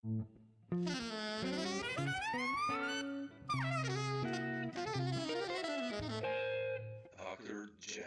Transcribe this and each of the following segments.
Dr. Jazz.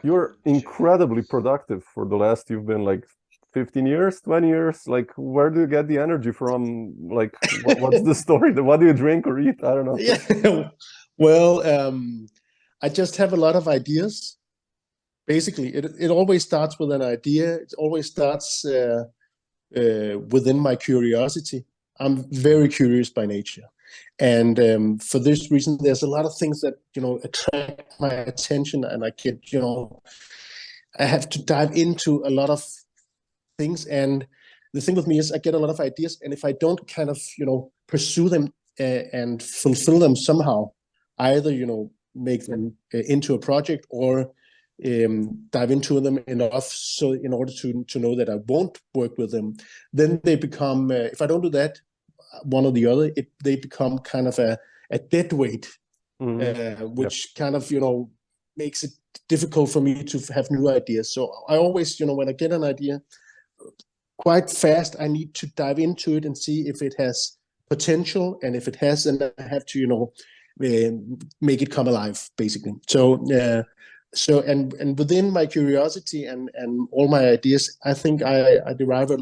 You're incredibly productive for the last, you've been like 15 years, 20 years. Like, where do you get the energy from? Like, what's the story? What do you drink or eat? I don't know. Yeah. Well, I just have a lot of ideas. Basically, it always starts with an idea. It always starts within my curiosity. I'm very curious by nature. And for this reason, there's a lot of things that, attract my attention, and I get, I have to dive into a lot of things. And the thing with me is I get a lot of ideas, and if I don't kind of, pursue them and fulfill them somehow, either, make them into a project or dive into them enough so in order to know that I won't work with them, then they become, if I don't do that, one or the other, they become kind of a dead weight, which kind of, makes it difficult for me to have new ideas. So I always, when I get an idea, quite fast, I need to dive into it and see if it has potential, and if it has, then I have to, make it come alive, basically. So and within my curiosity and all my ideas, I think I derive a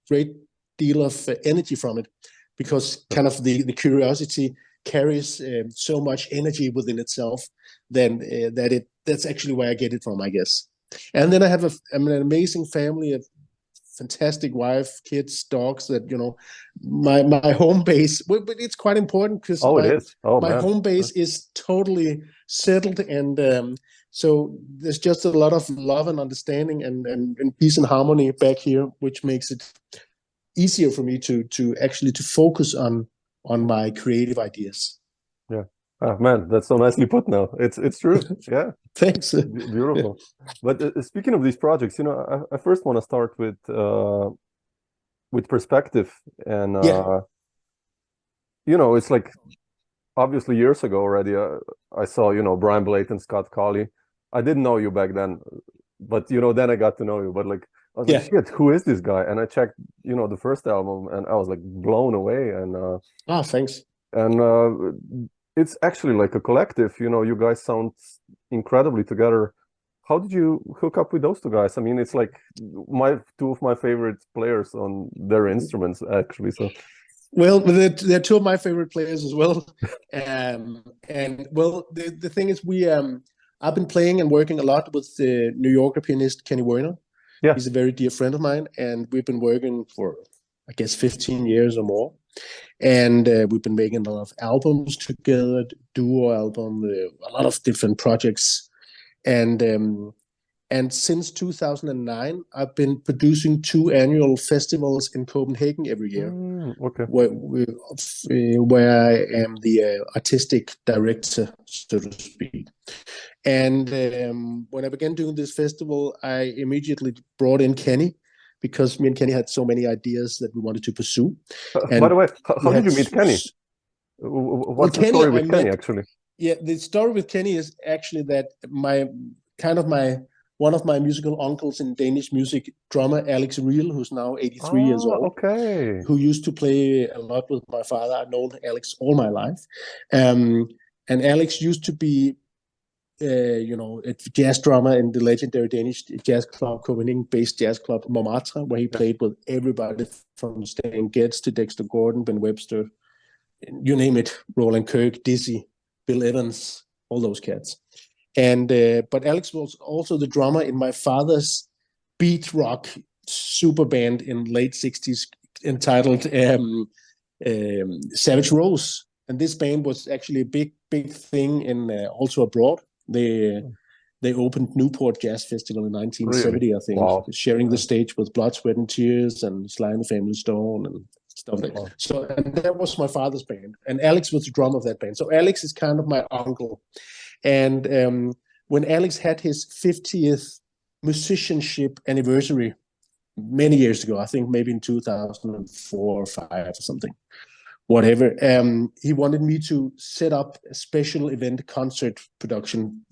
great deal of energy from it, because kind of the curiosity carries so much energy within itself, then that's actually where I get it from, I guess. And then I have an amazing family, of fantastic wife, kids, dogs, that, my home base, but it's quite important, because my home base is totally settled, and so there's just a lot of love and understanding and peace and harmony back here, which makes it easier for me to actually to focus on my creative ideas. Yeah. Oh, man, that's so nicely put now. It's true. Yeah. Thanks. Beautiful. But speaking of these projects, I first want to start with perspective. And, it's like, obviously years ago already, I saw, Brian Blade and Scott Colley. I didn't know you back then, but, then I got to know you. But like, I was like, shit, who is this guy? And I checked, the first album, and I was like blown away. And thanks. And it's actually like a collective. You guys sound incredibly together. How did you hook up with those two guys? I mean, it's like two of my favorite players on their instruments, actually. So, well, they're two of my favorite players as well. And well, the thing is, I've been playing and working a lot with the New Yorker pianist Kenny Werner. Yeah. He's a very dear friend of mine, and we've been working for, I guess, 15 years or more. And we've been making a lot of albums together, duo album, a lot of different projects. And since 2009, I've been producing 2 annual festivals in Copenhagen every year, where I am the artistic director, so to speak. And when I began doing this festival, I immediately brought in Kenny, because me and Kenny had so many ideas that we wanted to pursue. By the way, how did you meet Kenny? What's the story with Kenny, actually? Yeah, the story with Kenny is actually that one of my musical uncles in Danish music, drummer Alex Riel, who's now 83 years old, who used to play a lot with my father. I've known Alex all my life. And Alex used to be a jazz drummer in the legendary Danish jazz club, Copenhagen-based jazz club Montmartre, where he played with everybody from Stan Getz to Dexter Gordon, Ben Webster, you name it, Roland Kirk, Dizzy, Bill Evans, all those cats. And but Alex was also the drummer in my father's beat rock super band in late 60s entitled Savage Rose. And this band was actually a big thing in also abroad. They opened Newport Jazz Festival in 1970, I think, sharing the stage with Blood, Sweat and Tears and Sly and the Family Stone and stuff like that. So, and that was my father's band, and Alex was the drummer of that band. So Alex is kind of my uncle. And when Alex had his 50th musicianship anniversary many years ago. I think maybe in 2004 or 5 or something. Whatever. He wanted me to set up a special event concert production.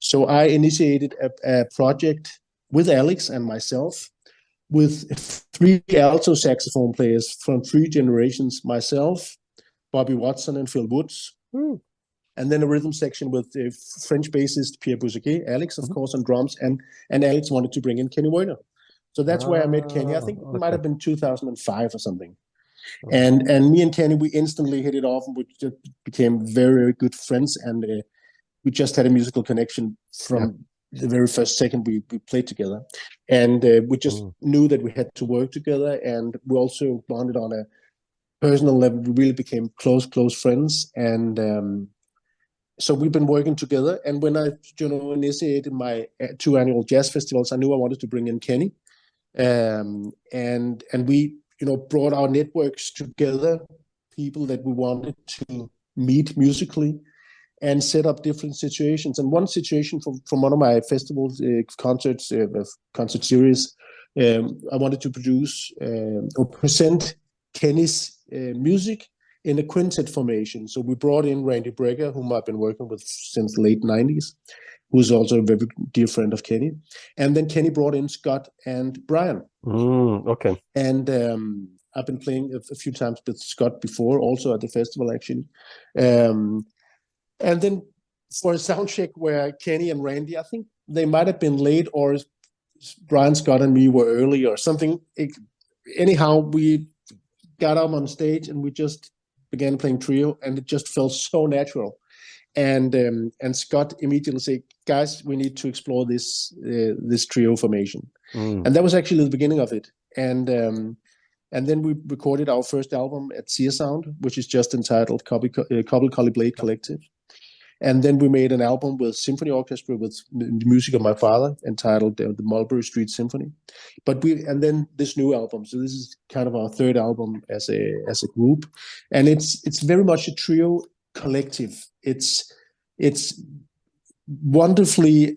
So I initiated a project with Alex and myself, with 3 alto saxophone players from 3 generations, myself, Bobby Watson and Phil Woods. And then a rhythm section with the French bassist Pierre Boussaquet, Alex, of course, on drums, and Alex wanted to bring in Kenny Werner. So that's where I met Kenny. I think it might have been 2005 or something. And me and Kenny, we instantly hit it off, and we just became very, very good friends, and we just had a musical connection from the very first second we played together. And we just knew that we had to work together, and we also bonded on a personal level. We really became close friends, and so we've been working together. And when I initiated my 2 annual jazz festivals, I knew I wanted to bring in Kenny, and we brought our networks together, people that we wanted to meet musically, and set up different situations. And one situation from one of my festivals, concert series, I wanted to produce or present Kenny's music in a quintet formation. So we brought in Randy Brecker, whom I've been working with since the late 90s, who's also a very dear friend of Kenny. And then Kenny brought in Scott and Brian. Okay. And I've been playing a few times with Scott before, also at the festival, actually. And then for a sound check where Kenny and Randy, I think they might have been late, or Brian, Scott, and me were early or something. Anyhow, we got up on stage and we just began playing trio, and it just felt so natural. And Scott immediately said, "Guys, we need to explore this trio formation." And that was actually the beginning of it. And then we recorded our first album at Sear Sound, which is just entitled Koppel, Colley, Blade Collective. And then we made an album with symphony orchestra with the music of my father, entitled the Mulberry Street Symphony. And then this new album. So this is kind of our 3rd album as a group, and it's very much a trio collective. It's wonderfully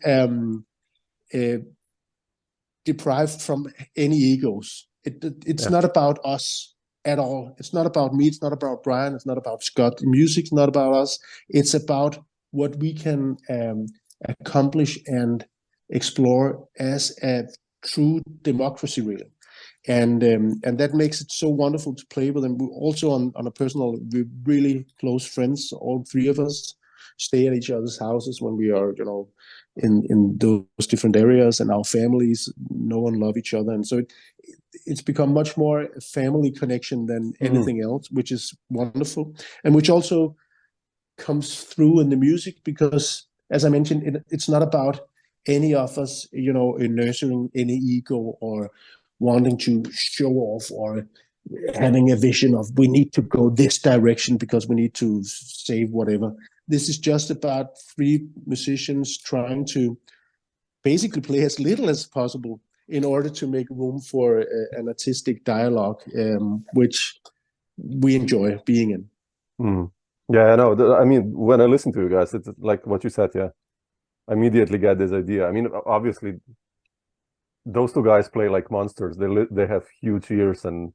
deprived from any egos. It's not about us at all. It's not about me. It's not about Brian. It's not about Scott. The music's not about us. It's about what we can accomplish and explore as a true democracy, really. And that makes it so wonderful to play with them. We also, on a personal, we're really close friends. All 3 of us stay at each other's houses when we are, in those different areas, and our families know and love each other. And so it's become much more a family connection than anything else, which is wonderful, and which also comes through in the music, because, as I mentioned, it's not about any of us, nurturing any ego or wanting to show off or having a vision of we need to go this direction because we need to save whatever. This is just about 3 musicians trying to basically play as little as possible in order to make room for an artistic dialogue, which we enjoy being in. Yeah, I know. I mean, when I listen to you guys, it's like what you said, I immediately get this idea. I mean, obviously, those 2 guys play like monsters. They have huge ears, and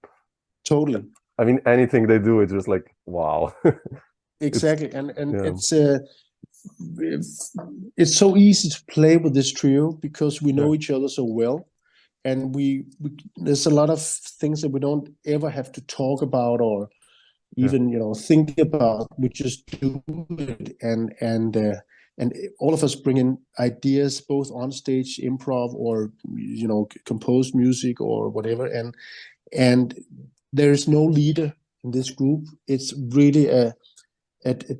totally. I mean, anything they do, it's just like, wow. Exactly. It's so easy to play with this trio because we know each other so well, and we there's a lot of things that we don't ever have to talk about or even think about. We just do it, and all of us bring in ideas, both on stage, improv, or composed music or whatever, and there is no leader in this group. It's really a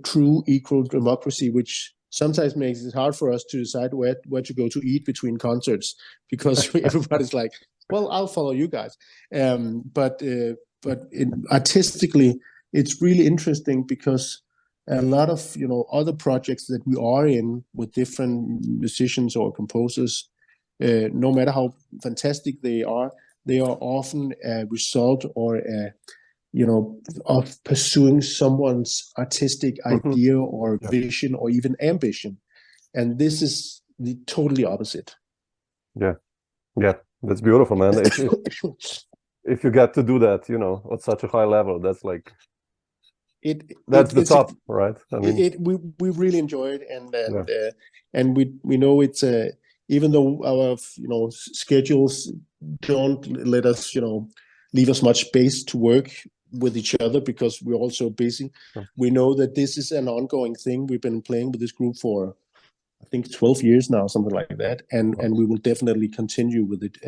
true equal democracy, which sometimes makes it hard for us to decide where to go to eat between concerts, because everybody's like, well, I'll follow you guys. But artistically, it's really interesting because a lot of other projects that we are in with different musicians or composers, no matter how fantastic they are often a result or of pursuing someone's artistic idea or vision or even ambition, and this is the totally opposite. That's beautiful, man. If you get to do that, you know, at such a high level, that's like that's the top, right? I mean, we really enjoy it, and we know it's even though our schedules don't let us leave us much space to work with each other because we're all so busy. We know that this is an ongoing thing. We've been playing with this group for I think 12 years now, something like that, and we will definitely continue with it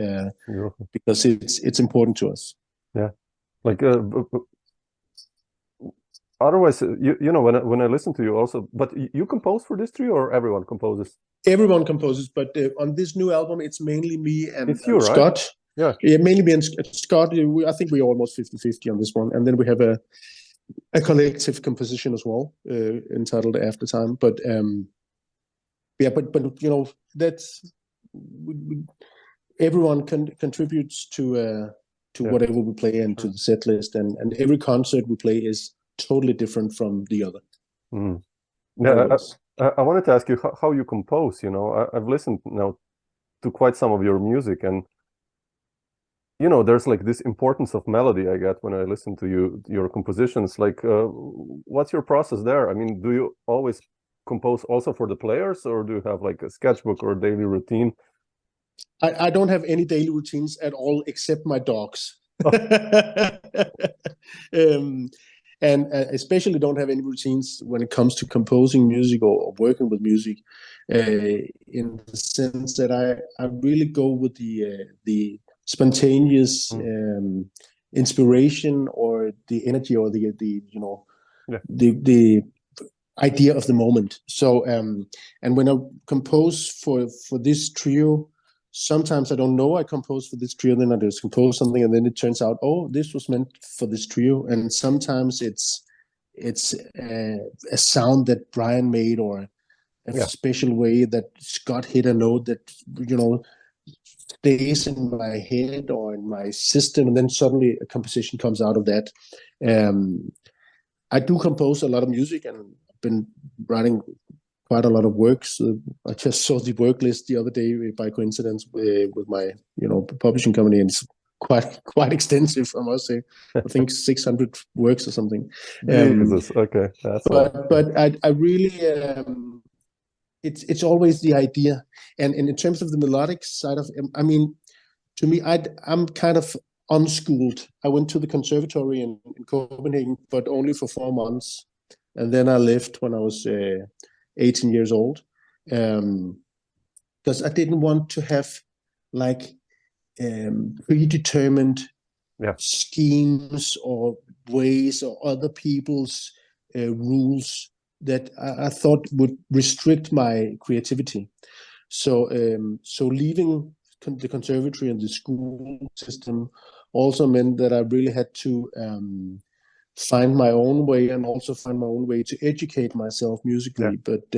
because it's important to us. Yeah, like otherwise, you know, when I listen to you also, but you compose for this trio or everyone composes? Everyone composes, but on this new album, it's mainly me and Scott. Right? Yeah, mainly me and Scott. I think we're almost 50-50 on this one, and then we have a collective composition as well, entitled After Time. But but you know, that's everyone contributes to whatever we play and to the set list, and every concert we play is totally different from the other. Yeah, I wanted to ask you how you compose. You know, I've listened now to quite some of your music, and you know, there's like this importance of melody I get when I listen to your compositions. Like, what's your process there? I mean, do you always compose also for the players, or do you have like a sketchbook or a daily routine? I don't have any daily routines at all except my dogs. And especially don't have any routines when it comes to composing music or working with music, in the sense that I really go with the spontaneous inspiration or the energy or the idea of the moment. So and when I compose for this trio, sometimes I don't know I compose for this trio, then I just compose something and then it turns out, oh, this was meant for this trio. And sometimes it's a sound that Brian made, or a special way that Scott hit a note that stays in my head or in my system, and then suddenly a composition comes out of that. I do compose a lot of music, and I've been writing quite a lot of works. I just saw the work list the other day by coincidence with my publishing company, and it's quite extensive, I must say. I think 600 works or something. Jesus, okay, that's but I really it's always the idea, and in terms of the melodic side of, I mean, to me, I'm kind of unschooled. I went to the conservatory in Copenhagen, but only for 4 months, and then I left when I was 18 years old, because I didn't want to have like predetermined schemes or ways or other people's rules that I thought would restrict my creativity. So leaving the conservatory and the school system also meant that I really had to find my own way, and also find my own way to educate myself musically. But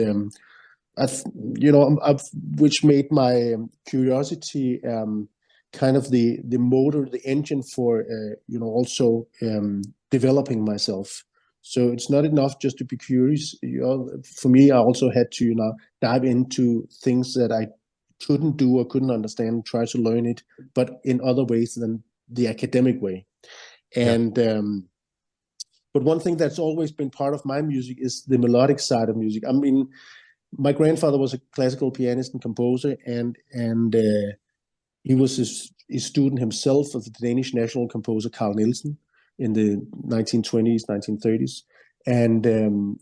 which made my curiosity kind of the motor, the engine for also developing myself. So it's not enough just to be curious. For me, I also had to dive into things that I couldn't do or couldn't understand, try to learn it, but in other ways than the academic way. And but one thing that's always been part of my music is the melodic side of music. I mean, my grandfather was a classical pianist and composer, and he was a student himself of the Danish national composer Carl Nielsen in the 1920s, 1930s. And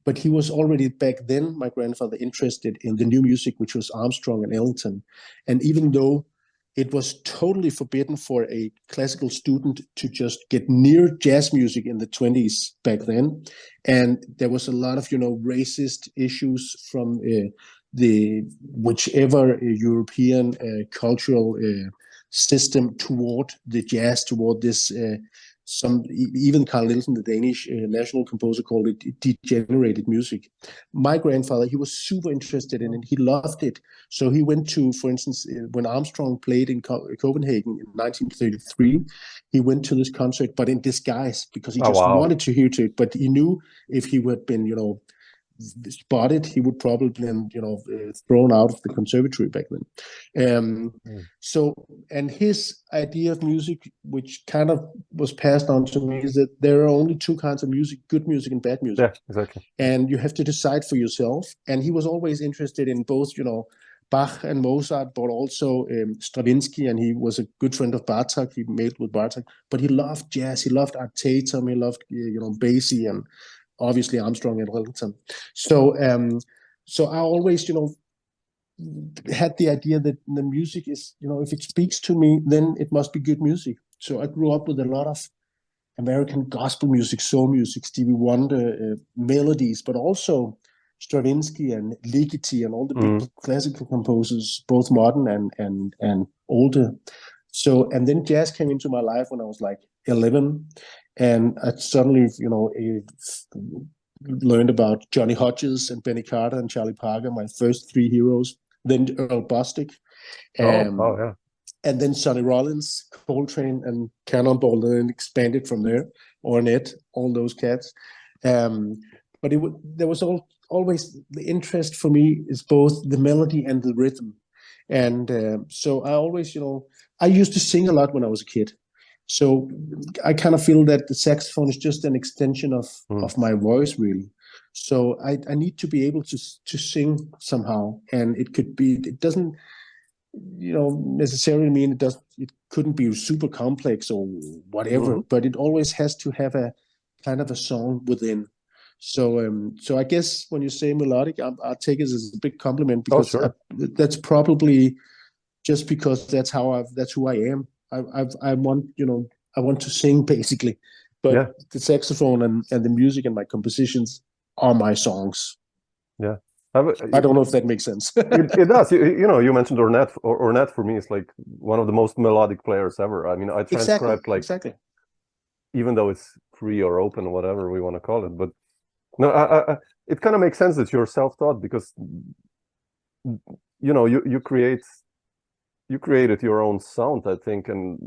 but he was already back then, my grandfather, interested in the new music, which was Armstrong and Ellington. And even though it was totally forbidden for a classical student to just get near jazz music in the 20s back then, and there was a lot of racist issues from the whichever European cultural system toward the jazz, toward this even Carl Nielsen, the Danish national composer, called it degenerated music. My grandfather, he was super interested in it. He loved it. So he went to, for instance, when Armstrong played in Copenhagen in 1933, he went to this concert, but in disguise, because he just wanted to hear it. But he knew if he had been, spotted, he would probably been, thrown out of the conservatory back then. So, and his idea of music, which kind of was passed on to me, is that there are only two kinds of music: good music and bad music. Yeah, exactly. And you have to decide for yourself. And he was always interested in both, Bach and Mozart, but also Stravinsky, and he was a good friend of Bartok. He made with Bartok, but he loved jazz. He loved Art Tatum. He loved, Basie, and obviously Armstrong and Wellington. So, so I always, had the idea that the music is, if it speaks to me, then it must be good music. So I grew up with a lot of American gospel music, soul music, Stevie Wonder, melodies, but also Stravinsky and Ligeti and all the big classical composers, both modern and older. So, and then jazz came into my life when I was like 11, and I suddenly, learned about Johnny Hodges and Benny Carter and Charlie Parker, my first three heroes. Then Earl Bostic, yeah. And then Sonny Rollins, Coltrane, and Cannonball, and then expanded from there. Ornette, all those cats. But there was always the interest for me is both the melody and the rhythm. And so I always, I used to sing a lot when I was a kid. So I kind of feel that the saxophone is just an extension of my voice, really. So I need to be able to sing somehow. And it doesn't, necessarily mean it couldn't be super complex or whatever, but it always has to have a kind of a song within. So I guess when you say melodic, I take it as a big compliment, because that's probably just because that's who I am. I want to sing, basically, but the saxophone and the music and my compositions are my songs. Yeah. I don't know if that makes sense. It does. You mentioned Ornette. Ornette for me is like one of the most melodic players ever. I mean, I transcribed exactly. Even though it's free or open, whatever we want to call it. But no, it kind of makes sense that you're self-taught, because you created your own sound, I think, and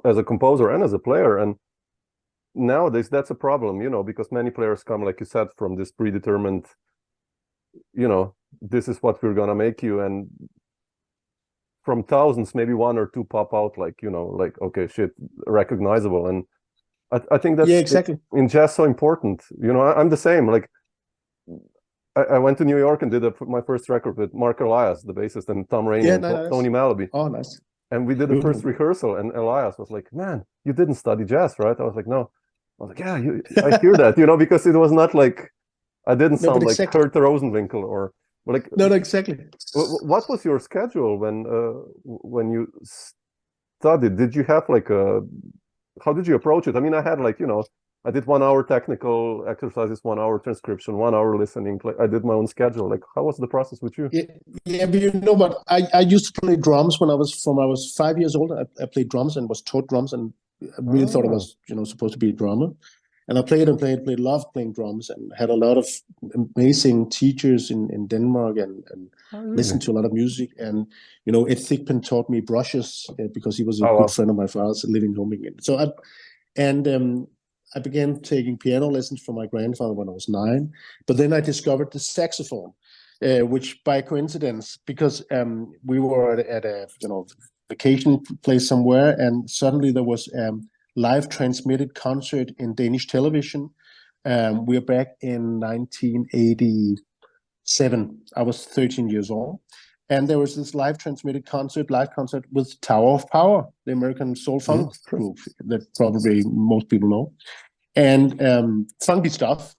as a composer and as a player. And nowadays that's a problem, because many players come, like you said, from this predetermined, this is what we're gonna make you, and from thousands maybe one or two pop out, like okay, shit, recognizable. And I think that's exactly in jazz so important. I'm the same. Like I went to New York and did my first record with Mark Elias, the bassist, and Tom Rainey and nice. Tony Malaby. Oh, nice. And we did the first rehearsal, and Elias was like, "Man, you didn't study jazz, right?" I was like, "No." I was like, "Yeah, I hear that," because it was not like I didn't sound like Kurt Rosenwinkel or like. No, exactly. What was your schedule when you studied? Did you have how did you approach it? I mean, I had I did 1 hour technical exercises, 1 hour transcription, 1 hour listening. I did my own schedule. Like, how was the process with you? Yeah, but I used to play drums when I was 5 years old. I played drums and was taught drums, and I really thought I was supposed to be a drummer. And I played, loved playing drums, and had a lot of amazing teachers in Denmark, and listened to a lot of music. And Ed Thigpen taught me brushes because he was a good friend of my father's living home again. So I began taking piano lessons from my grandfather when I was 9, but then I discovered the saxophone, which by coincidence, because we were at a vacation place somewhere, and suddenly there was live transmitted concert in Danish television. We are back in 1987. I was 13 years old. And there was this live concert with Tower of Power, the American soul funk group that probably most people know. And funky stuff,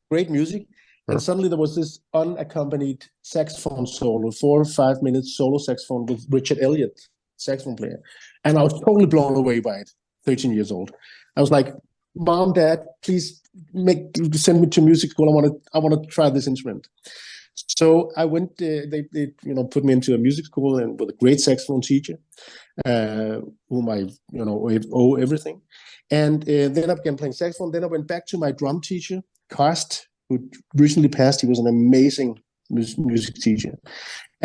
great music. And suddenly there was this unaccompanied saxophone solo, 4 or 5 minutes solo saxophone with Richard Elliott, saxophone player. And I was totally blown away by it, 13 years old. I was like, "Mom, Dad, please send me to music school. I want to try this instrument." So I went. They put me into a music school, and with a great saxophone teacher, whom I owe everything. And then I began playing saxophone. Then I went back to my drum teacher, Karst, who recently passed. He was an amazing music teacher.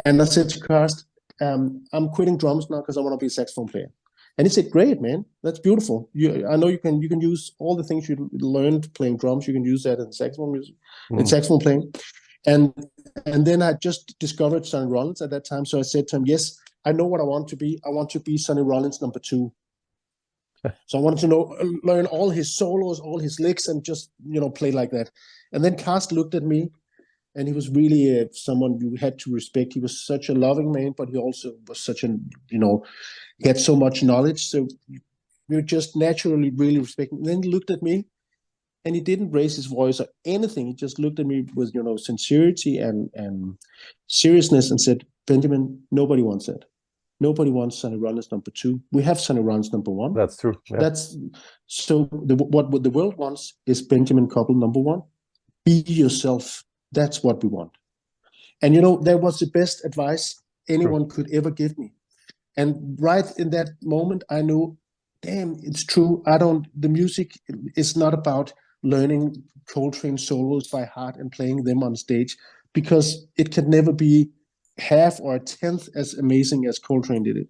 And I said to Karst, "I'm quitting drums now because I want to be a saxophone player." And he said, "Great, man, that's beautiful. I know you can use all the things you learned playing drums. You can use that in saxophone music, in saxophone playing." And then I just discovered Sonny Rollins at that time. So I said to him, "Yes, I know what I want to be. I want to be Sonny Rollins #2." So I wanted to learn all his solos, all his licks, and just play like that. And then Karst looked at me, and he was really someone you had to respect. He was such a loving man, but he also was such he had so much knowledge. So we just naturally really respecting. And then he looked at me, and he didn't raise his voice or anything. He just looked at me with sincerity and seriousness and said, "Benjamin, nobody wants that. Nobody wants Sonny Rollins #2. We have Sonny Rollins #1. That's true. Yeah. That's so. What the world wants is Benjamin Koppel #1. Be yourself. That's what we want." And that was the best advice anyone could ever give me. And right in that moment, I knew, damn, it's true. The music is not about learning Coltrane solos by heart and playing them on stage, because it can never be half or a tenth as amazing as Coltrane did it.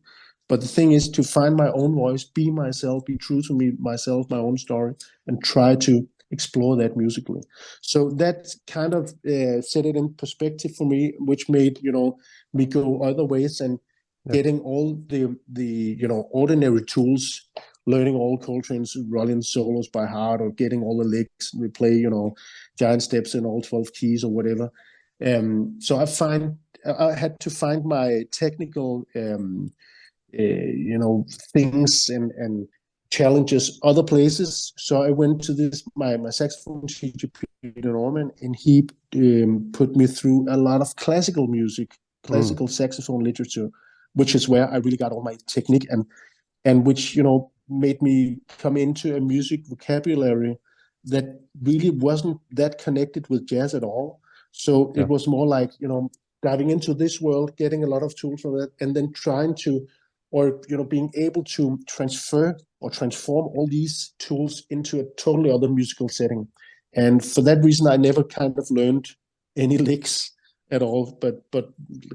But the thing is to find my own voice, be myself, be true to me, myself, my own story, and try to explore that musically. So that kind of set it in perspective for me, which made me go other ways and getting all the ordinary tools, learning all Coltrane's Rollins solos by heart, or getting all the licks. We play giant steps in all 12 keys or whatever. So I had to find my technical things and challenges other places. So I went to my saxophone teacher, Peter Norman, and he put me through a lot of classical music, classical saxophone literature, which is where I really got all my technique and which made me come into a music vocabulary that really wasn't that connected with jazz at all. So it was more like diving into this world, getting a lot of tools from that, and then trying to, or being able to transfer or transform all these tools into a totally other musical setting. And for that reason, I never kind of learned any licks at all, but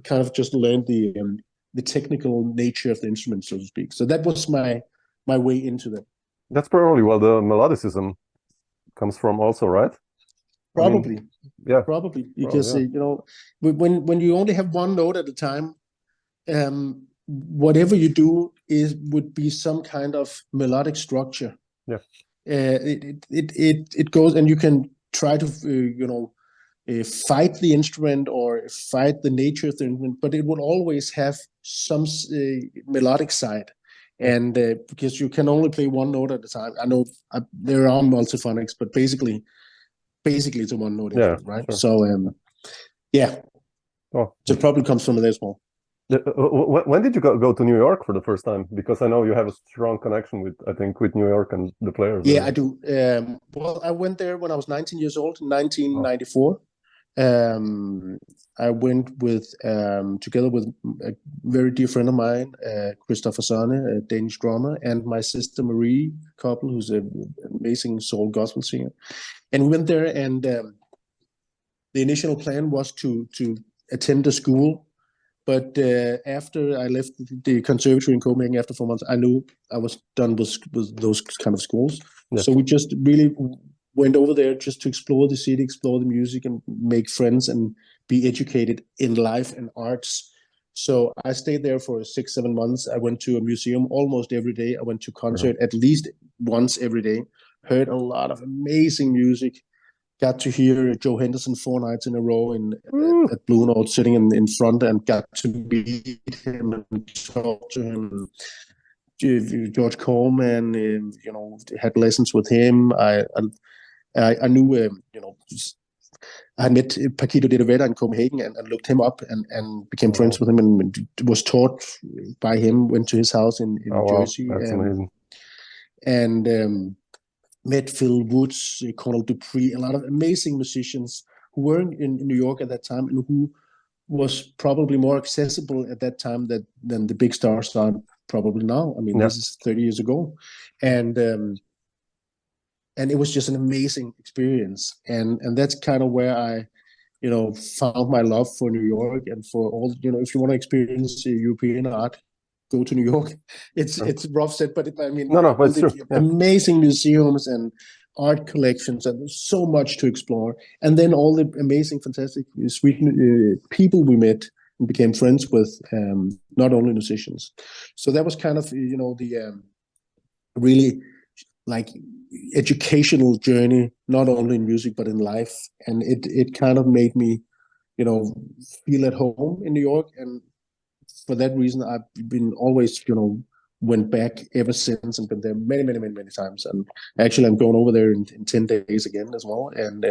kind of just learned the technical nature of the instrument, so to speak. So that was my way into that. That's probably where the melodicism comes from also, right? Probably. Yeah. Probably. Because, when you only have one note at a time, whatever you do would be some kind of melodic structure. Yeah. It goes, and you can try to, fight the instrument or fight the nature of the instrument, but it will always have some melodic side. And because you can only play one note at a time. I know there are multiphonics, but basically it's a one note instrument, right? Sure. So so it probably comes from there as well. When did you go to New York for the first time? Because I know you have a strong connection with New York and the players. Yeah, I do. Well, I went there when I was 19 years old in 1994. I went together with a very dear friend of mine, Christopher Sane, a Danish drummer, and my sister Marie Koppel, who's an amazing soul gospel singer. And we went there, and the initial plan was to attend a school. But after I left the conservatory in Copenhagen after 4 months, I knew I was done with those kind of schools. Yeah. So we just really went over there just to explore the city, explore the music, and make friends and be educated in life and arts. So I stayed there for 6-7 months. I went to a museum almost every day. I went to concert at least once every day. Heard a lot of amazing music. Got to hear Joe Henderson 4 nights in a row at Blue Note, sitting in front, and got to meet him and talk to him. George Coleman, had lessons with him. I knew, I had met Paquito de Rivera in Copenhagen and looked him up and became friends with him and was taught by him, went to his house in New Jersey. That's amazing. And met Phil Woods, Colonel Dupree, a lot of amazing musicians who were in New York at that time and who was probably more accessible at that time than the big stars are probably now. I mean, this is 30 years ago. And it was just an amazing experience. And that's kind of where I, found my love for New York and for all, if you want to experience European art, go to New York. It's rough said, but I mean, no, but it's true. Yeah. Amazing museums and art collections, and there's so much to explore. And then all the amazing, fantastic, sweet people we met and became friends with, not only musicians. So that was kind of, you know, the really like educational journey, not only in music but in life. And it kind of made me, you know, feel at home in New York. And for that reason, I've been always, you know, went back ever since and been there many times. And actually, I'm going over there in 10 days again as well. And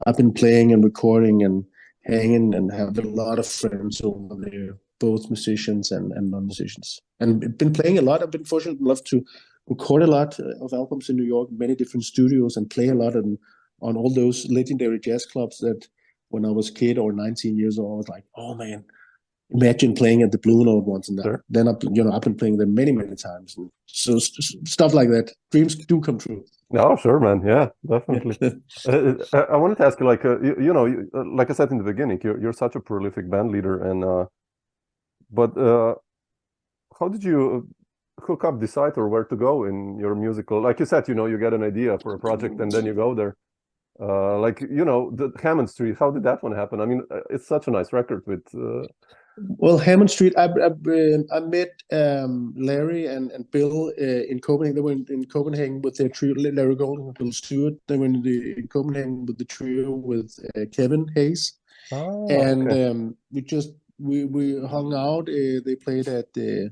I've been playing and recording and hanging and have a lot of friends over there, both musicians and non-musicians. And been playing a lot. I've been fortunate enough to record a lot of albums in New York, many different studios, and play a lot on all those legendary jazz clubs that when I was a kid or 19 years old, I was like, oh man, imagine playing at the Blue Note once. And Sure. then I've been playing them many times. And so stuff like that, dreams do come true. Oh, sure, man. Yeah, definitely. I wanted to ask you, like, you know, like I said in the beginning, you're such a prolific band leader, and but how did you hook up, decide, or where to go in your musical? Like you said, you know, you get an idea for a project and then you go there. Like, you know, the Hammond Street, how did that one happen? I mean, it's such a nice record with. Well, Hammond Street, I met Larry and Bill in Copenhagen. They were in Copenhagen with their trio, Larry Golden and Bill Stewart. They were in Copenhagen with the trio with Kevin Hayes. Oh, And okay. we hung out. They played at the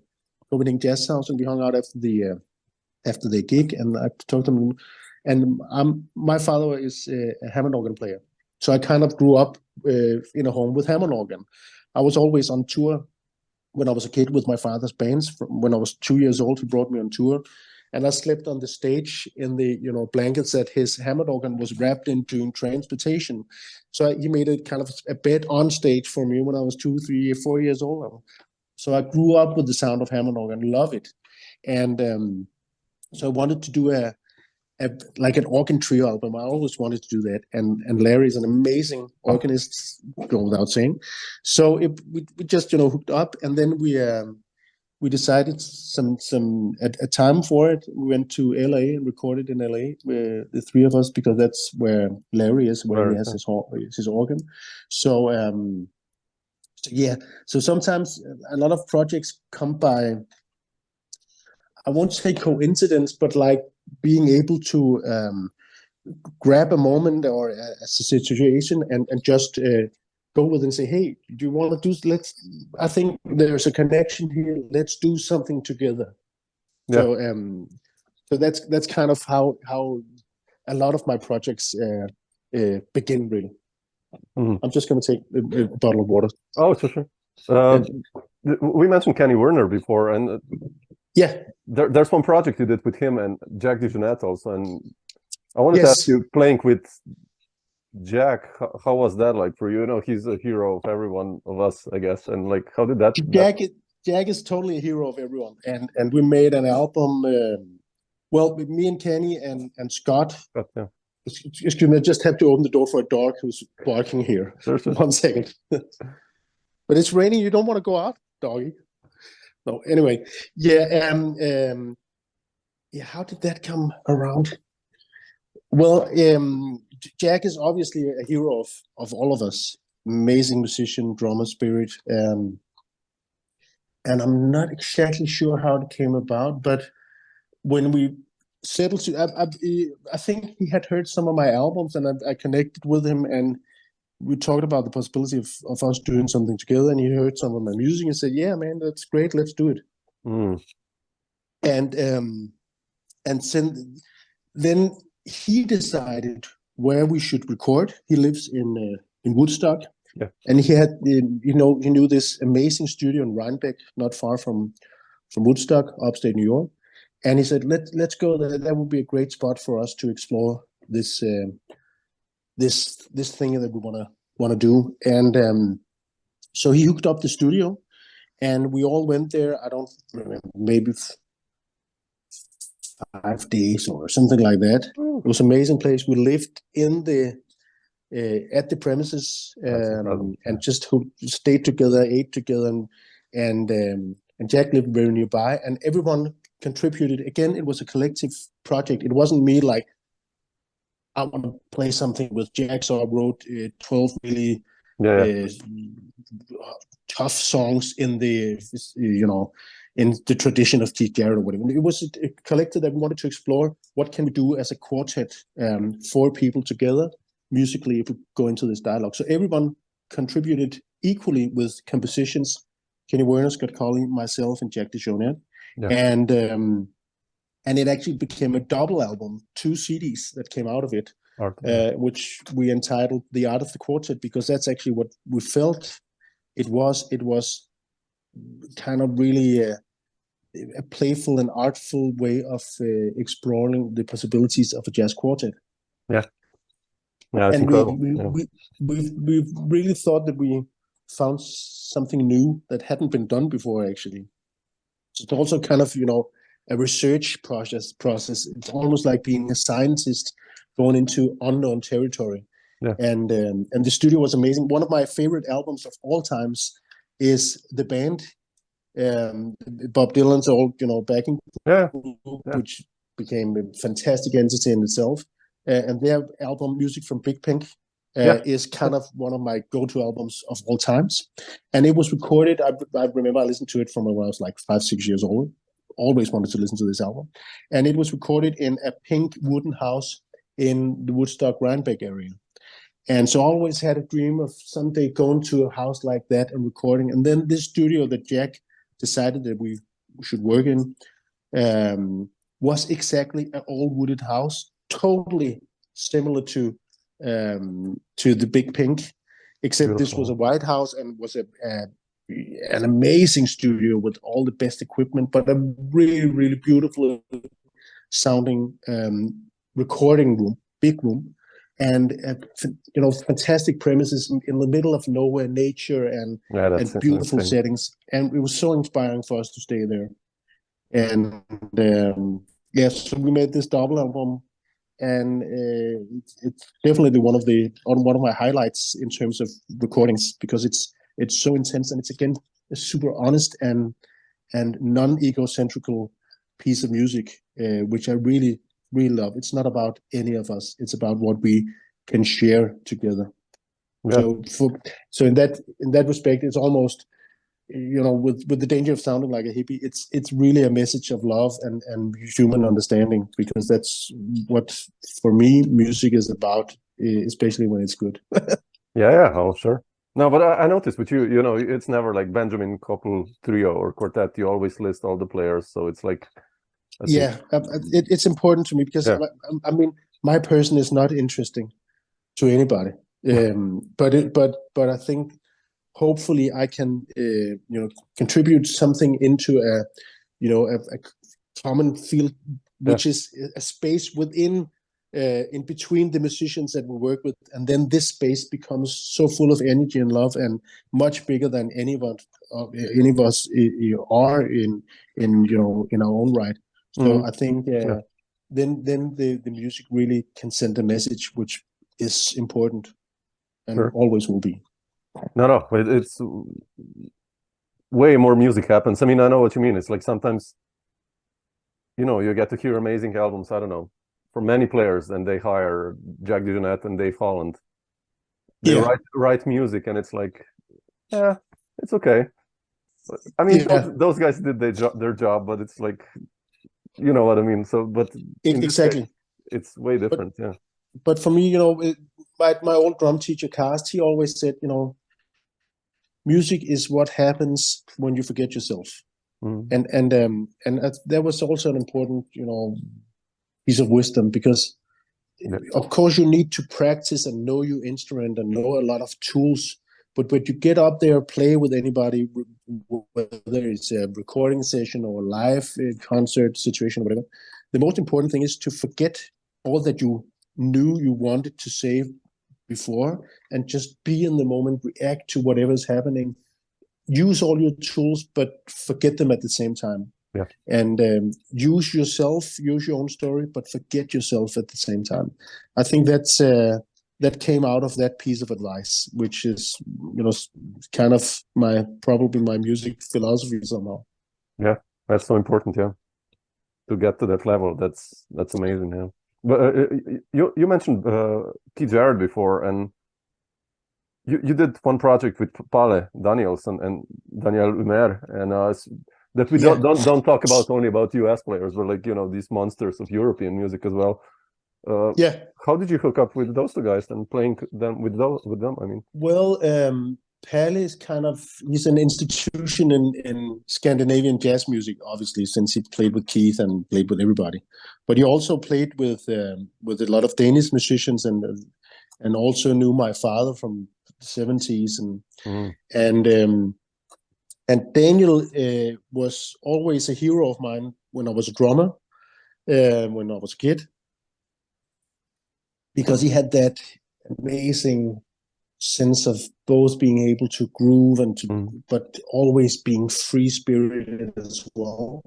Copenhagen Jazz House, and we hung out after their gig. And I talked to them. And my father is a Hammond organ player, so I kind of grew up in a home with Hammond organ. I was always on tour when I was a kid with my father's bands. When I was 2 years old, he brought me on tour, and I slept on the stage in the, you know, blankets that his Hammond organ was wrapped in during transportation. So he made a kind of a bed on stage for me when I was 2, 3, 4 years old. So I grew up with the sound of Hammond organ, love it, and so I wanted to do like an organ trio album. I always wanted to do that, and Larry's an amazing organist, go without saying. So we just, you know, hooked up, and then we decided a time for it. We went to LA and recorded in LA, the three of us, because that's where Larry is, where he has his organ. So yeah, so sometimes a lot of projects come by, I won't say coincidence, but like being able to grab a moment or a situation and just go with and say, hey, do you want to do, I think there's a connection here, let's do something together. Yeah. So that's kind of how a lot of my projects begin, really. I'm just going to take a bottle of water. Oh, sure. We mentioned Kenny Werner before, and yeah, there's one project you did with him and Jack DeJohnette also, and I wanted to ask you, playing with Jack, how was that like for you? You know, he's a hero of every one of us, I guess, and like, how did that? Jack is totally a hero of everyone, and we made an album. Well, with me and Kenny and Scott. Yeah. Excuse me, I just have to open the door for a dog who's barking here. Sure. 1 second. But it's raining. You don't want to go out, doggy. No. Anyway, yeah. Yeah. How did that come around? Well, Jack is obviously a hero of all of us. Amazing musician, drummer, spirit. And I'm not exactly sure how it came about, but when we settled to, I think he had heard some of my albums, and I connected with him, and we talked about the possibility of us doing something together, and he heard some of my music and said, yeah, man, that's great, let's do it. And then he decided where we should record. He lives in Woodstock. Yeah. And he had, he knew this amazing studio in Rhinebeck, not far from Woodstock, upstate New York. And he said, let's go there. That would be a great spot for us to explore this this thing that we want to do. And so he hooked up the studio, and we all went there. I don't remember, maybe 5 days or something like that. It was an amazing place. We lived in at the premises, and just stayed together, ate together, and and Jack lived very nearby, and everyone contributed. Again, it was a collective project. It wasn't me like, I want to play something with Jack, so I wrote 12 really tough songs in the, in the tradition of Keith Jarrett or whatever. It was a collective that we wanted to explore what can we do as a quartet, 4 people together musically if we go into this dialogue. So everyone contributed equally with compositions. Kenny Werner, Scott Colley, myself, and Jack DeJohnette. Yeah. And it actually became a double album, 2 CDs that came out of it, which we entitled "The Art of the Quartet," because that's actually what we felt it was. It was kind of really a playful and artful way of exploring the possibilities of a jazz quartet. Yeah, it's and incredible. we really thought that we found something new that hadn't been done before, actually. So it's also kind of, a research process. It's almost like being a scientist going into unknown territory. Yeah. And the studio was amazing. One of my favorite albums of all times is The Band, Bob Dylan's old, backing, which became a fantastic entity in itself. And their album, Music from Big Pink, is kind of one of my go-to albums of all times. And it was recorded, I remember I listened to it from when I was like 5-6 years old. Always wanted to listen to this album. And it was recorded in a pink wooden house in the Woodstock-Rhinebeck area. And so I always had a dream of someday going to a house like that and recording. And then this studio that Jack decided that we should work in was exactly an all wooded house, totally similar to the Big Pink, except Beautiful. This was a white house and was an amazing studio with all the best equipment, but a really, really beautiful sounding recording room, big room, and fantastic premises in the middle of nowhere, nature and beautiful settings. And it was so inspiring for us to stay there. And so we made this double album, and it's definitely one of my highlights in terms of recordings, because it's so intense, and it's again a super honest and non-egocentrical piece of music, which I really, really love. It's not about any of us; it's about what we can share together. Yeah. So in that respect, it's almost, with the danger of sounding like a hippie, it's really a message of love and human understanding, because that's what, for me, music is about, especially when it's good. Oh, sure. No, but I noticed with you, it's never like Benjamin Koppel trio or quartet. You always list all the players, so it's like, it's important to me, because I mean, my person is not interesting to anybody, but I think hopefully I can contribute something into a common field, which is a space within. In between the musicians that we work with, and then this space becomes so full of energy and love, and much bigger than any of us are in our own right. So I think then the music really can send a message, which is important and always will be. No, it's way more music happens. I mean, I know what you mean. It's like sometimes, you get to hear amazing albums. I don't know, for many players, and they hire Jack DeJohnette and Dave Holland. They write music, and it's like, it's okay. I mean, those guys did their job, but it's like, you know what I mean. So, but exactly, case, it's way different. But for me, my old drum teacher, Cast, he always said, music is what happens when you forget yourself. And that was also an important, piece of wisdom, because of course you need to practice and know your instrument and know a lot of tools, but when you get up there, play with anybody, whether it's a recording session or a live concert situation or whatever, the most important thing is to forget all that you knew you wanted to say before, and just be in the moment, react to whatever's happening, use all your tools, but forget them at the same time. And use yourself, use your own story, but forget yourself at the same time. I think that's that came out of that piece of advice, which is kind of probably my music philosophy somehow. Yeah, that's so important. Yeah, to get to that level, that's amazing. Yeah, but you mentioned T. Jared before, and you did one project with Palle, Danielsson, and Humair, and that we Yeah. don't talk about only about US players, but like these monsters of European music as well. Yeah. How did you hook up with those two guys and playing them with them? I mean, Well, Palle is he's an institution in Scandinavian jazz music, obviously, since he played with Keith and played with everybody. But he also played with a lot of Danish musicians and also knew my father from the 70s and Daniel was always a hero of mine when I was a drummer, when I was a kid, because he had that amazing sense of both being able to groove and but always being free spirited as well.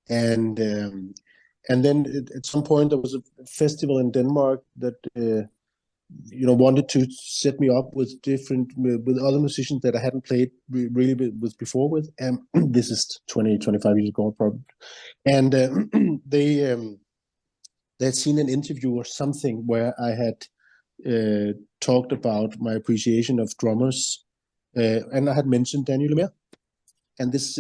And then at some point there was a festival in Denmark that wanted to set me up with other musicians that I hadn't played really with before with. This is 25 years ago probably. And they had seen an interview or something where I had talked about my appreciation of drummers, and I had mentioned Daniel Humair. And this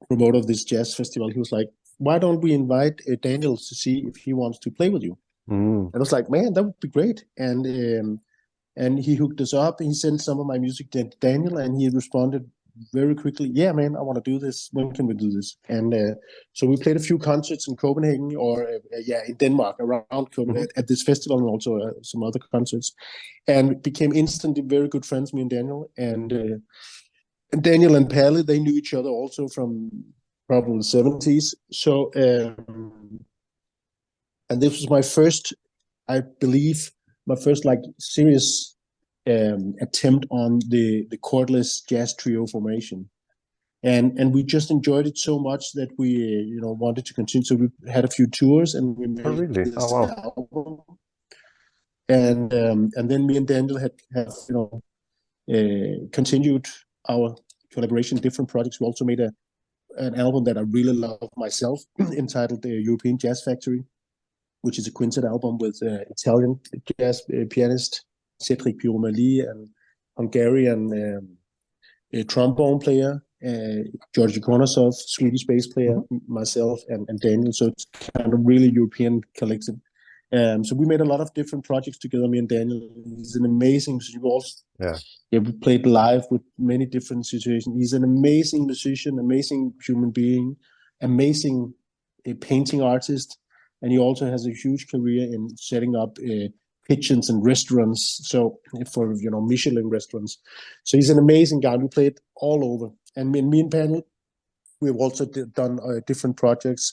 promoter of this jazz festival, he was like, "Why don't we invite Daniel to see if he wants to play with you?" And I was like, "Man, that would be great." And he hooked us up. He sent some of my music to Daniel, and he responded very quickly, "Yeah, man, I want to do this. When can we do this?" And so we played a few concerts in Copenhagen, or in Denmark, around Copenhagen, at this festival, and also some other concerts, and became instantly very good friends, me and Daniel. And Daniel and Palle, they knew each other also from probably the 70s. So and this was my first, I believe, serious attempt on the chordless jazz trio formation, and we just enjoyed it so much that we wanted to continue. So we had a few tours, and we made this album, and then me and Daniel have continued our collaboration in different projects. We also made an album that I really love myself, entitled The European Jazz Factory, which is a quintet album with Italian jazz pianist Cedric Piromali and Hungarian trombone player Georgi Konasov, Swedish bass player, myself, and Daniel. So it's kind of really European collective. So we made a lot of different projects together, me and Daniel. He's an amazing musician. We played live with many different situations. He's an amazing musician, amazing human being, amazing painting artist, and he also has a huge career in setting up kitchens and restaurants. So for Michelin restaurants. So he's an amazing guy. We played all over, and me and Palle, we've also done different projects.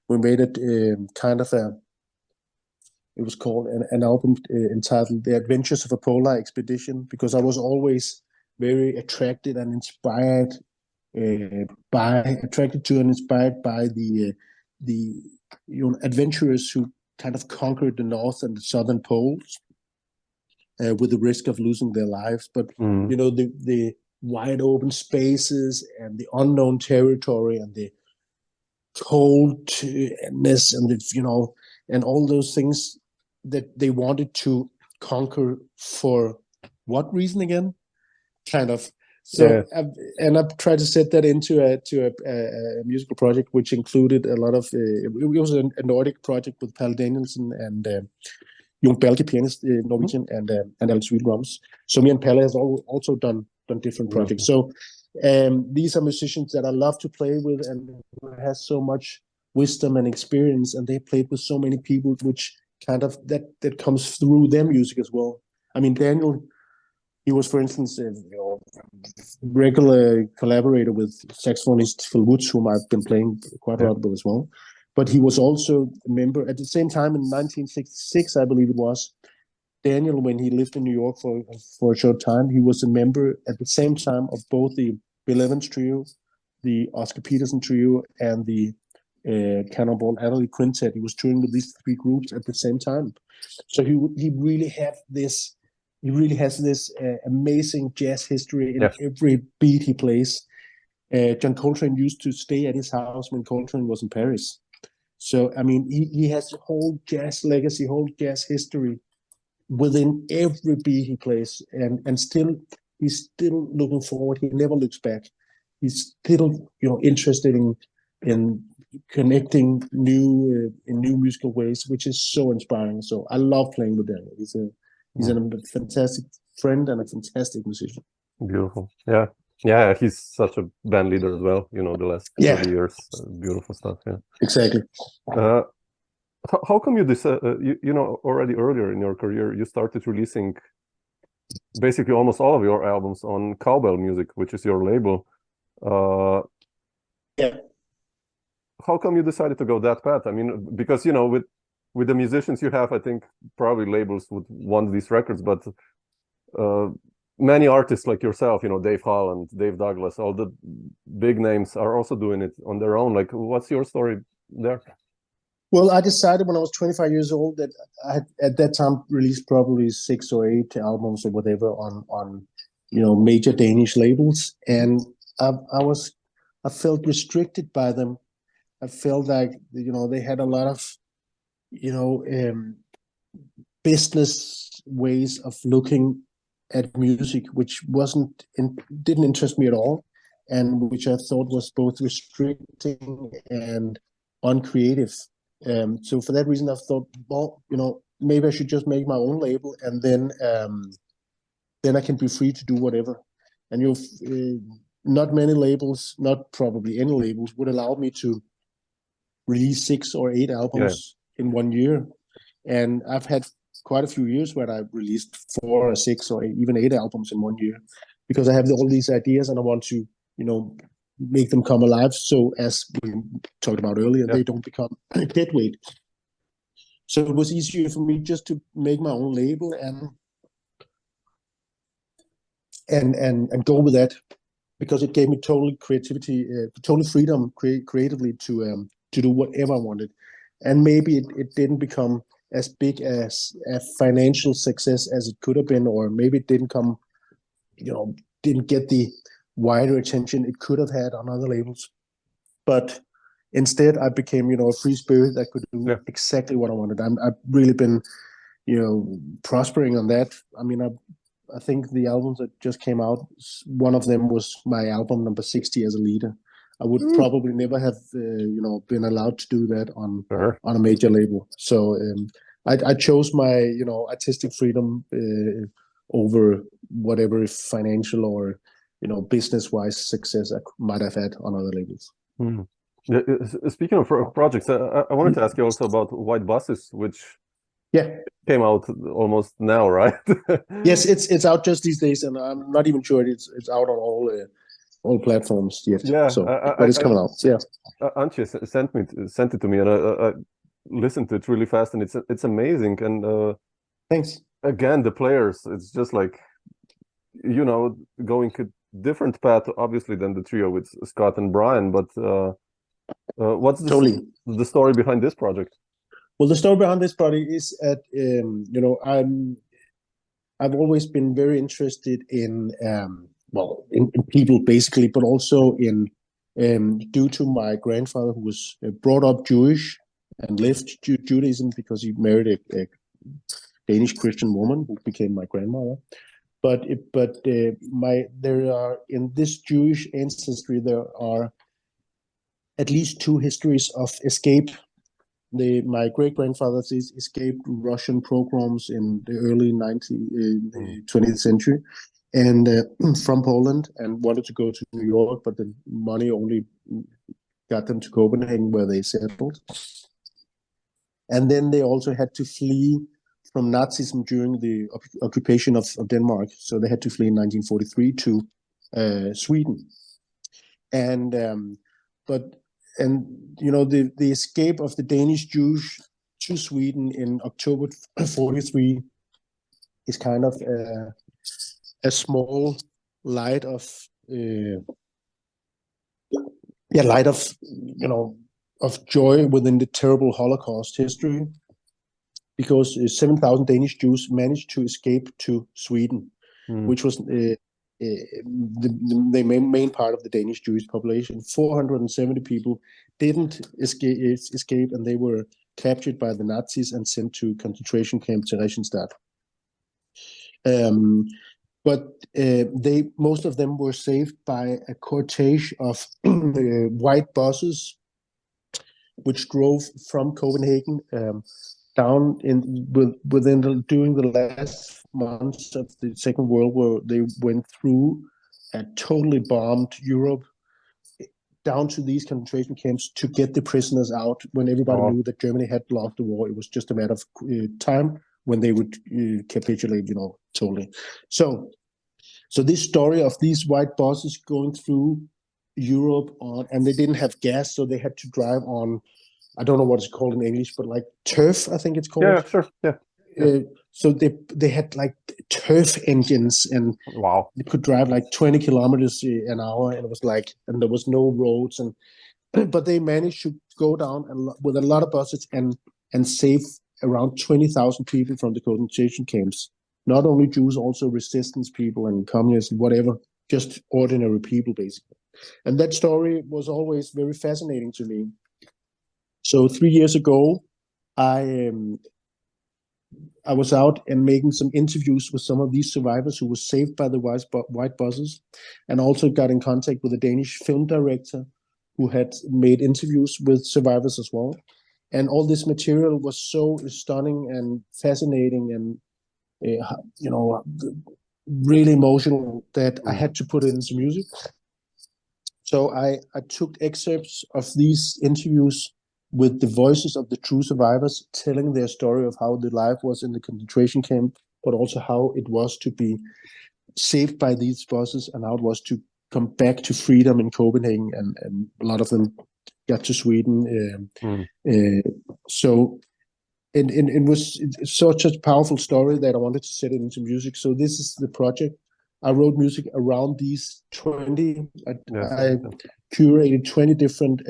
We made it it was called an album entitled The Adventures of a Polar Expedition, because I was always very attracted and inspired by the adventurers who kind of conquered the North and the Southern poles with the risk of losing their lives. But the wide open spaces and the unknown territory and the coldness and and all those things that they wanted to conquer, for what reason again? Kind of. So, I've tried to set that into a musical project, which included a lot of. It was a Nordic project with Palle Danielsson and Jon Balke, pianist, Norwegian, and Alex Wheel drums. So me and Palle has also done different projects. So these are musicians that I love to play with, and who has so much wisdom and experience, and they played with so many people, which kind of that comes through their music as well. I mean, Daniel, he was, for instance, a regular collaborator with saxophonist Phil Woods, whom I've been playing quite a lot with as well. But he was also a member at the same time in 1966, I believe it was. Daniel, when he lived in New York for a short time, he was a member at the same time of both the Bill Evans Trio, the Oscar Peterson Trio, and the Cannonball Adderley Quintet. He was touring with these three groups at the same time. So he really has this amazing jazz history in every beat he plays. John Coltrane used to stay at his house when Coltrane was in Paris. So, I mean, he has a whole jazz legacy, whole jazz history within every beat he plays. And still, he's still looking forward. He never looks back. He's still, interested in connecting in new musical ways, which is so inspiring. So I love playing with Daniel. He's a fantastic friend and a fantastic musician. Beautiful. Yeah, he's such a band leader as well. The last 30 years, beautiful stuff. Yeah, exactly. How come you already earlier in your career you started releasing basically almost all of your albums on Cowbell Music, which is your label? Yeah. How come you decided to go that path? I mean, because with the musicians you have, I think probably labels would want these records, but many artists like yourself, Dave Holland, Dave Douglas, all the big names are also doing it on their own. Like, what's your story there? Well, I decided when I was 25 years old that I had at that time released probably 6 or 8 albums or whatever on major Danish labels, and I felt restricted by them. I felt like they had a lot of business ways of looking at music, which didn't interest me at all, and which I thought was both restricting and uncreative. So for that reason, I thought, well, maybe I should just make my own label, and then I can be free to do whatever. And not many labels, not probably any labels, would allow me to release 6 or 8 albums in 1 year. And I've had quite a few years where I released 4 or 6 or even 8 albums in 1 year, because I have all these ideas and I want to, make them come alive. So as we talked about earlier, they don't become dead weight. So it was easier for me just to make my own label and go with that, because it gave me total creativity, total freedom creatively to do whatever I wanted. And maybe it didn't become as big as a financial success as it could have been, or maybe it didn't come, didn't get the wider attention it could have had on other labels. But instead, I became, a free spirit that could do exactly what I wanted. I've really been, prospering on that. I mean, I think the albums that just came out, one of them was my album number 60 as a leader. I would probably never have, been allowed to do that on a major label. So I chose my, artistic freedom over whatever financial or, business-wise success I might have had on other labels. Speaking of projects, I wanted to ask you also about White Buses, which came out almost now, right? Yes, it's out just these days, and I'm not even sure it's out on all platforms yet. Yeah, so but it's coming out. Yeah, Antje sent it to me, and I listened to it really fast, and it's amazing. And thanks. Again, the players, it's just like going a different path, obviously, than the trio with Scott and Brian. But what's the story behind this project? Well, the story behind this project is that I've always been very interested in in people basically, but also in due to my grandfather, who was brought up Jewish and left Judaism because he married a Danish Christian woman who became my grandmother. But there are, in this Jewish ancestry, there are at least 2 histories of escape. My great-grandfather escaped Russian pogroms in the early 20th century, and from Poland, and wanted to go to New York, but the money only got them to Copenhagen, where they settled. And then they also had to flee from Nazism during the occupation of Denmark. So they had to flee in 1943 to Sweden. And the escape of the Danish Jews to Sweden in October 43 is kind of a small light of of joy within the terrible Holocaust history, because 7,000 Danish Jews managed to escape to Sweden, which was the main part of the Danish Jewish population. 470 people didn't escape, and they were captured by the Nazis and sent to concentration camp Theresienstadt. But most of them were saved by a cortege of white buses, which drove from Copenhagen down during the last months of the Second World War. They went through a totally bombed Europe down to these concentration camps to get the prisoners out. When everybody knew that Germany had lost the war, it was just a matter of time when they would capitulate, totally. So this story of these white buses going through Europe and they didn't have gas, so they had to drive on, I don't know what it's called in English, but like turf, I think it's called. Yeah, sure. Yeah. So they had like turf engines, and they could drive like 20 kilometers an hour, and it was like, and there was no roads, but they managed to go down with a lot of buses and save around 20,000 people from the concentration camps. Not only Jews, also resistance people and communists and whatever, just ordinary people basically. And that story was always very fascinating to me. So 3 years ago, I was out and making some interviews with some of these survivors who were saved by the white buses, and also got in contact with a Danish film director who had made interviews with survivors as well. And all this material was so stunning and fascinating and, really emotional that I had to put it into music. So I took excerpts of these interviews with the voices of the true survivors, telling their story of how the life was in the concentration camp, but also how it was to be saved by these buses and how it was to come back to freedom in Copenhagen, and a lot of them got to Sweden. So it was such a powerful story that I wanted to set it into music. So this is the project. I wrote music around these 20. I curated 20 different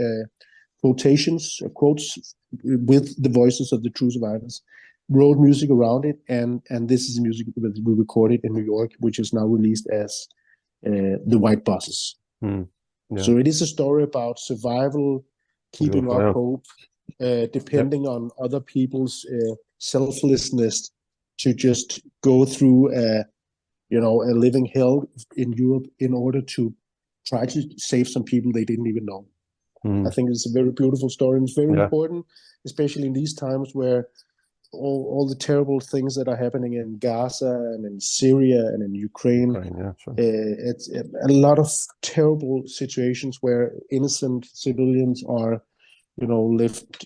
quotations, quotes with the voices of the true survivors, wrote music around it, and this is the music that we recorded in New York, which is now released as The White Buses. So it is a story about survival, keeping up hope, depending on other people's selflessness to just go through a living hell in Europe in order to try to save some people they didn't even know. I think it's a very beautiful story, and it's very important, especially in these times where all the terrible things that are happening in Gaza and in Syria and in Ukraine. It's a lot of terrible situations where innocent civilians are, left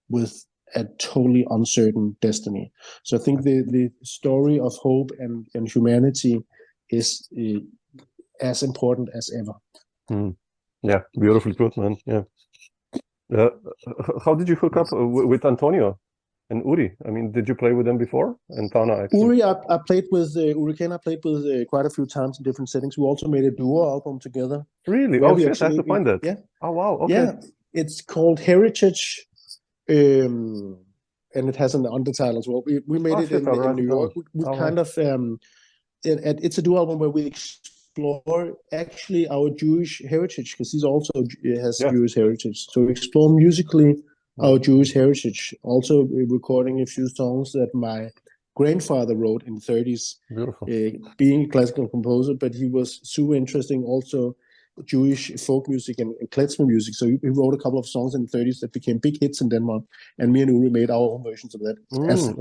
with a totally uncertain destiny. So I think the story of hope and humanity is as important as ever. Yeah, beautifully put, man. Yeah. How did you hook up with Antonio and Uri? I mean, did you play with them before? And Tana, actually. Uri, I played with I played with quite a few times in different settings. We also made a duo album together. Really? Oh shit! I have to find that. Yeah. Oh wow. Okay. Yeah, it's called Heritage, and it has an undertitle as well. We made it in New York. We kind of it's a duo album where we explore actually our Jewish heritage, because he's also has Jewish heritage. So we explore musically our Jewish heritage. Also recording a few songs that my grandfather wrote in the 30s, being a classical composer, but he was super interesting also Jewish folk music and klezmer music. So he wrote a couple of songs in the 30s that became big hits in Denmark, and me and Uri made our own versions of that,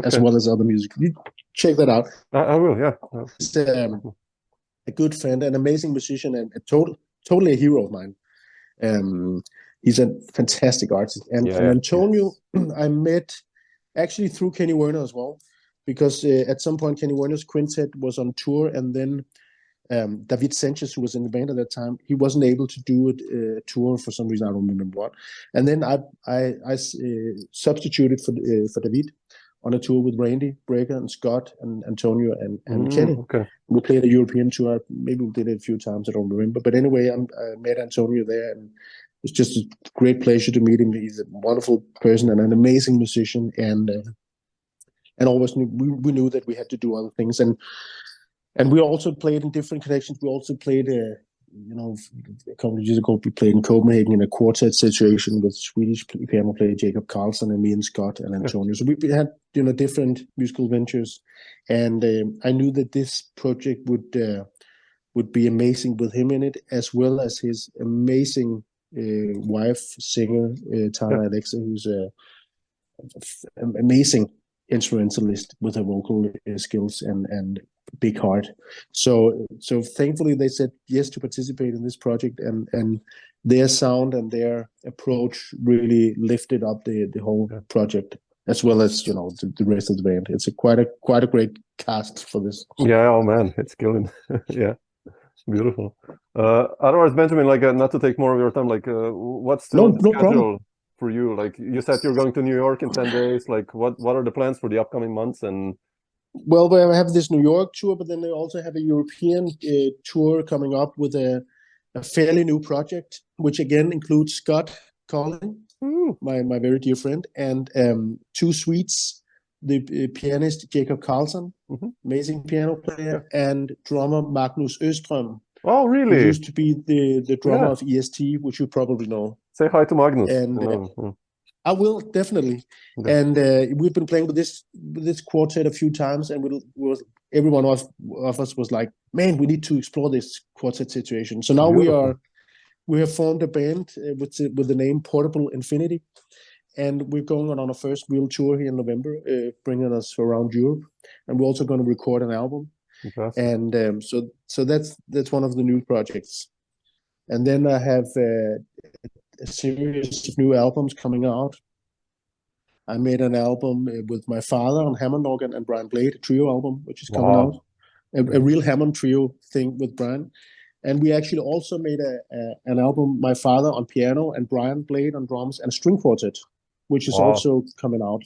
as well as other music. You check that out. I will, yeah. He's a good friend, an amazing musician, and totally a hero of mine. He's a fantastic artist. And Antonio, I met actually through Kenny Werner as well, because at some point Kenny Werner's quintet was on tour, and then David Sanchez, who was in the band at that time, he wasn't able to do a tour for some reason. I don't remember what. And then I substituted for David on a tour with Randy Brecker and Scott and Antonio and Kenny. We played a European tour. Maybe we did it a few times. I don't remember. But anyway, I met Antonio there, and it was just a great pleasure to meet him. He's a wonderful person and an amazing musician, and always we knew that we had to do other things. And And we also played in different connections. We also played, a couple of years ago, we played in Copenhagen in a quartet situation with Swedish piano player Jacob Karlsson and me and Scott and Antonio. So we had, different musical ventures. And I knew that this project would be amazing with him in it, as well as his amazing wife, singer, Tara Alexa, who's an amazing instrumentalist with her vocal skills and big heart. So thankfully they said yes to participate in this project, and their sound and their approach really lifted up the whole project, as well as the rest of the band. It's quite a great cast for this. Yeah, oh man, it's killing. Yeah, beautiful. Otherwise, Benjamin, like not to take more of your time, like what's the schedule problem for you? Like you said, you're going to New York in 10 days. Like what are the plans for the upcoming months? And well, we have this New York tour, but then they also have a European tour coming up with a fairly new project, which again includes Scott Colley, my very dear friend, and two Swedes, the pianist Jacob Karlsson, amazing piano player, and drummer Magnus Öström. Oh, really? Who used to be the drummer of EST, which you probably know. Say hi to Magnus. And I will, definitely. Yeah. And we've been playing with this quartet a few times, and every one of us was like, man, we need to explore this quartet situation. So now we have formed a band with the name Portable Infinity, and we're going on our first real tour here in November, bringing us around Europe, and we're also going to record an album. And so that's one of the new projects. And then I have a series of new albums coming out. I made an album with my father on Hammond organ and Brian Blade, a trio album, which is coming out. A real Hammond trio thing with Brian. And we actually also made an album, my father on piano and Brian Blade on drums, and string quartet, which is also coming out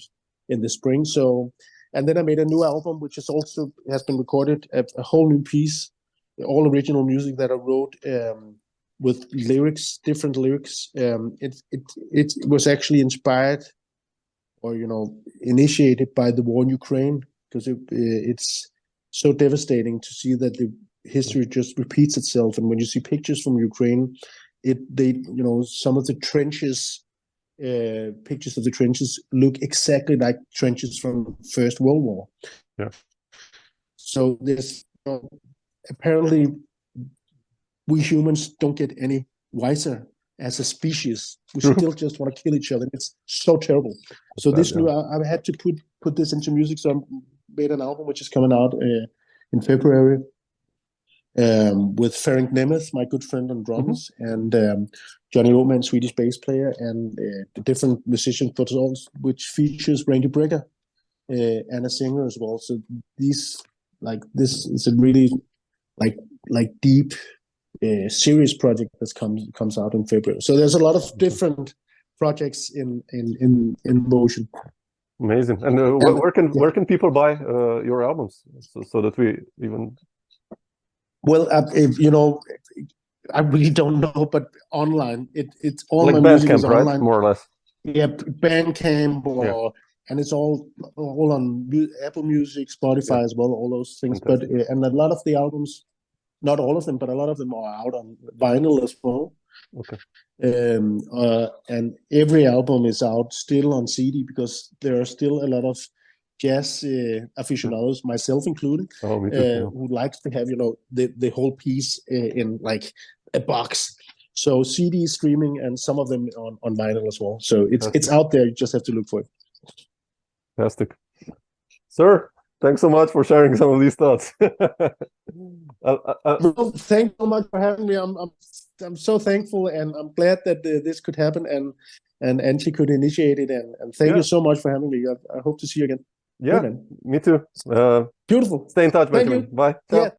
in the spring. So, and then I made a new album, which is also has been recorded, a whole new piece, all original music that I wrote with lyrics, different lyrics. It was actually inspired, or initiated by the war in Ukraine, because it's so devastating to see that the history just repeats itself. And when you see pictures from Ukraine, some of the trenches. Pictures of the trenches look exactly like trenches from First World War. Yeah. So there's apparently we humans don't get any wiser as a species. We still just want to kill each other. It's so terrible. So I had to put this into music. So I made an album which is coming out in February. With Ferenc Nemeth, my good friend on drums, and Johnny Oman, Swedish bass player, and the different musicians, but also which features Randy Brecker and a singer as well. So this is a really deep, serious project that comes out in February. So there's a lot of different projects in motion. Amazing. And where can people buy your albums so that we even. Well, I really don't know, but online, it's all like my music is online, right? More or less. Yeah, Bandcamp, and it's all on Apple Music, Spotify as well, all those things. Fantastic. But and a lot of the albums, not all of them, but a lot of them are out on vinyl as well. Okay. And every album is out still on CD, because there are still a lot of jazz aficionados, myself included, who likes to have the whole piece in like a box. So CD streaming, and some of them on vinyl as well. So it's out there. You just have to look for it. Fantastic, sir. Thanks so much for sharing some of these thoughts. Well, thanks so much for having me. I'm so thankful, and I'm glad that this could happen, and Angie could initiate it. And thank you so much for having me. I hope to see you again. Yeah, me too. Beautiful. Stay in touch, Benjamin. Bye. Yeah.